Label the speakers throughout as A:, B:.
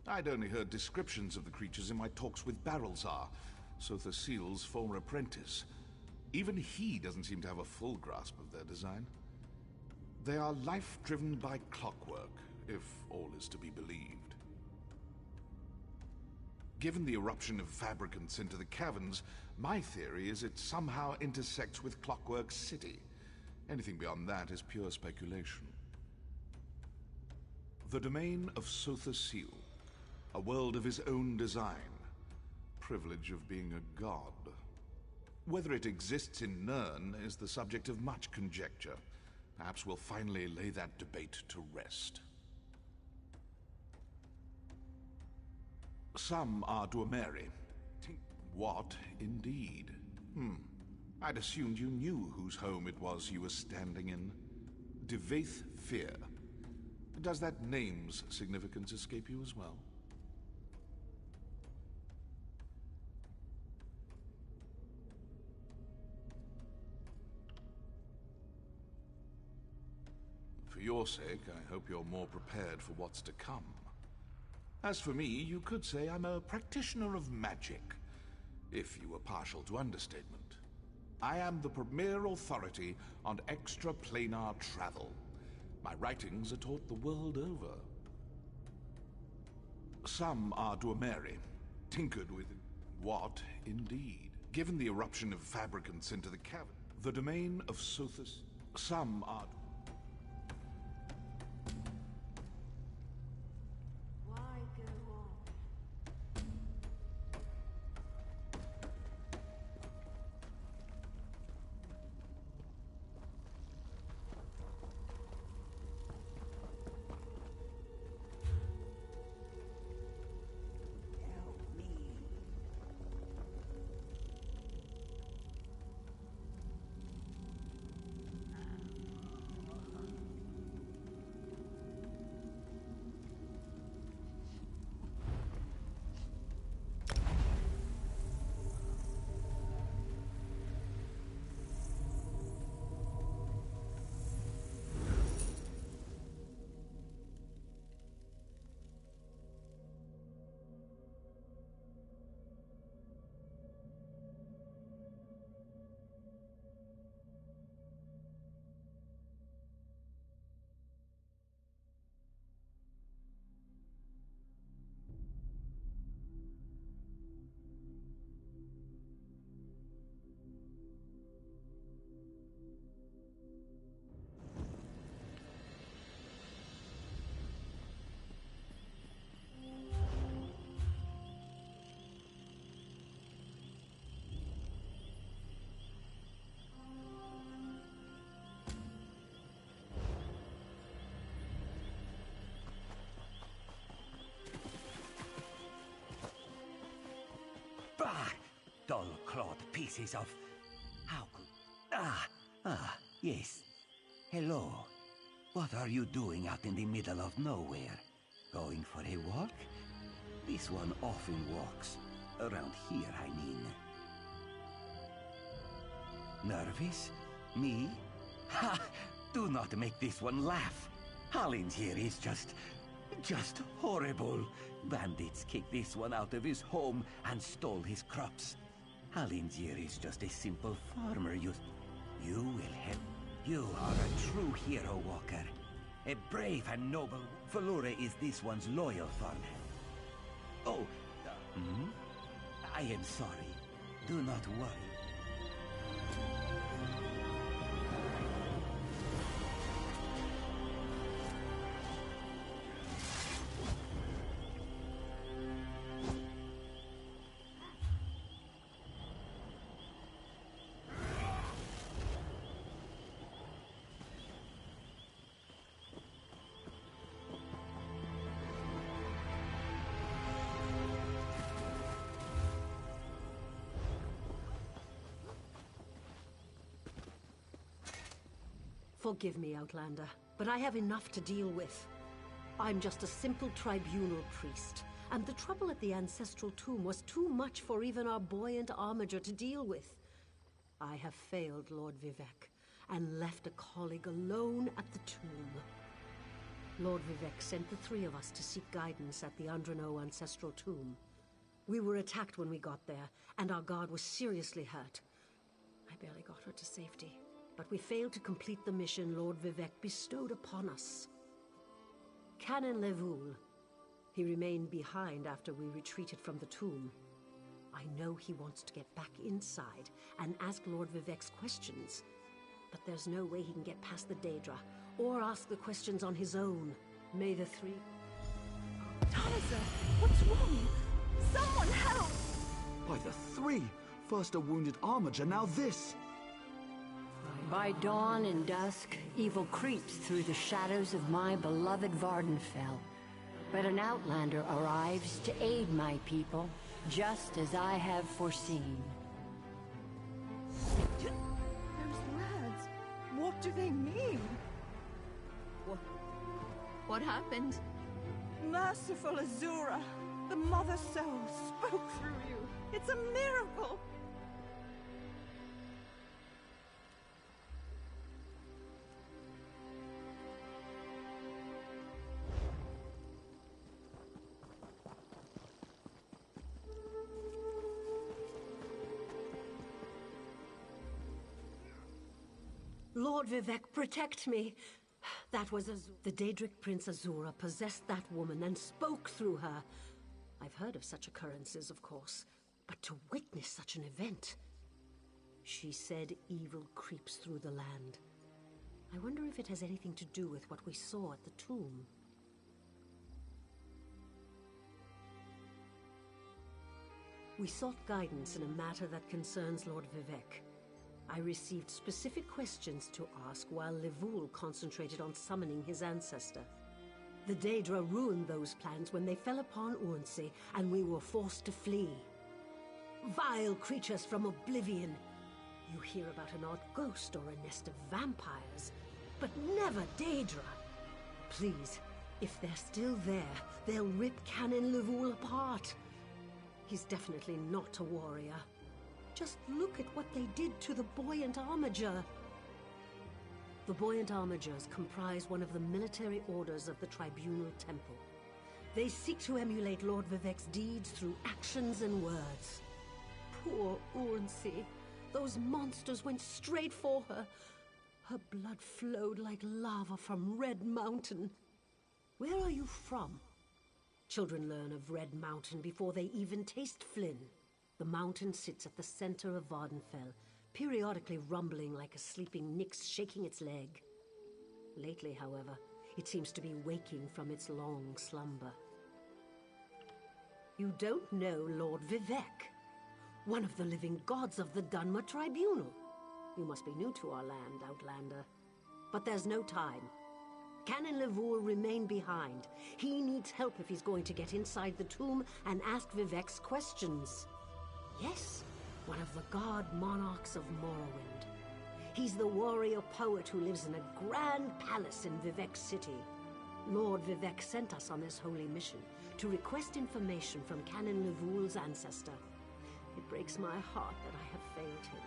A: I'd only heard descriptions of the creatures in my talks with Barrelzar, Sotha Seal's former apprentice. Even he doesn't seem to have a full grasp of their design. They are life driven by clockwork, if all is to be believed. Given the eruption of fabricants into the caverns, my theory is it somehow intersects with Clockwork City. Anything beyond that is pure speculation. The domain of Sotha Seal, a world of his own design. Privilege of being a god. Whether it exists in Nirn is the subject of much conjecture. Perhaps we'll finally lay that debate to rest. Some are Dwemer. What, indeed? I'd assumed you knew whose home it was you were standing in. Devaith Fear. Does that name's significance escape you as well? For your sake, I hope you're more prepared for what's to come. As for me, you could say I'm a practitioner of magic, if you were partial to understatement. I am the premier authority on extraplanar travel. My writings are taught the world over. Some are Dwemer, tinkered with. What, indeed? Given the eruption of fabricants into the cavern, the domain of Sothis. Some are.
B: Why go on? Help me.
C: Bah! Dull-clawed pieces of... How could... yes. Hello. What are you doing out in the middle of nowhere? Going for a walk? This one often walks. Around here, I mean. Nervous? Me? Ha! Do not make this one laugh. Hollins here is just horrible. Bandits kicked this one out of his home and stole his crops. Halinzir is just a simple farmer. You will help. You are a true hero, Walker. A brave and noble. Valure is this one's loyal farmer. Oh, I am sorry. Do not worry.
B: Forgive me, Outlander, but I have enough to deal with. I'm just a simple tribunal priest, and the trouble at the Ancestral Tomb was too much for even our buoyant armiger to deal with. I have failed Lord Vivec, and left a colleague alone at the tomb. Lord Vivec sent the three of us to seek guidance at the Andrano ancestral tomb. We were attacked when we got there, and our guard was seriously hurt. I barely got her to safety, but we failed to complete the mission Lord Vivec bestowed upon us. Canon Levoul. He remained behind after we retreated from the tomb. I know he wants to get back inside and ask Lord Vivec's questions. But there's no way he can get past the Daedra, or ask the questions on his own. May the three...
D: Talizer, what's wrong? Someone help!
E: By the three! First a wounded Armiger, now this!
F: By dawn and dusk, evil creeps through the shadows of my beloved Vardenfell. But an outlander arrives to aid my people, just as I have foreseen.
D: Those words, what do they mean? What happened? Merciful Azura, the Mother Soul spoke through you. It's a miracle!
B: Lord Vivec, protect me! That was the Daedric Prince Azura possessed that woman and spoke through her. I've heard of such occurrences, of course, but to witness such an event... She said evil creeps through the land. I wonder if it has anything to do with what we saw at the tomb. We sought guidance in a matter that concerns Lord Vivec. I received specific questions to ask while Levoul concentrated on summoning his ancestor. The Daedra ruined those plans when they fell upon Urnsey, and we were forced to flee. Vile creatures from oblivion. You hear about an odd ghost or a nest of vampires, but never Daedra. Please, if they're still there, they'll rip Canon Levoul apart. He's definitely not a warrior. Just look at what they did to the Buoyant Armiger. The Buoyant Armigers comprise one of the military orders of the Tribunal Temple. They seek to emulate Lord Vivec's deeds through actions and words. Poor Urnsey. Those monsters went straight for her. Her blood flowed like lava from Red Mountain. Where are you from? Children learn of Red Mountain before they even taste Flynn. The mountain sits at the center of Vardenfell, periodically rumbling like a sleeping Nyx shaking its leg. Lately, however, it seems to be waking from its long slumber. You don't know Lord Vivec, one of the living gods of the Dunmer Tribunal. You must be new to our land, Outlander. But there's no time. Canon Levoul remain behind. He needs help if he's going to get inside the tomb and ask Vivec's questions. Yes, one of the god monarchs of Morrowind. He's the warrior poet who lives in a grand palace in Vivec City. Lord Vivec sent us on this holy mission to request information from Canon Levoul's ancestor. It breaks my heart that I have failed him.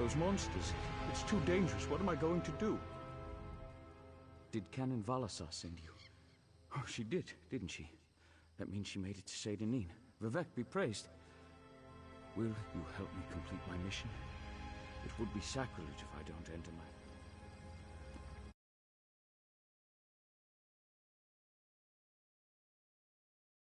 E: those monsters. It's too dangerous. What am I going to do?
G: Did Canon Valasar send you? Oh, she did, didn't she? That means she made it to Seyda-Neen. Vivec be praised. Will you help me complete my mission? It would be sacrilege if I don't enter my...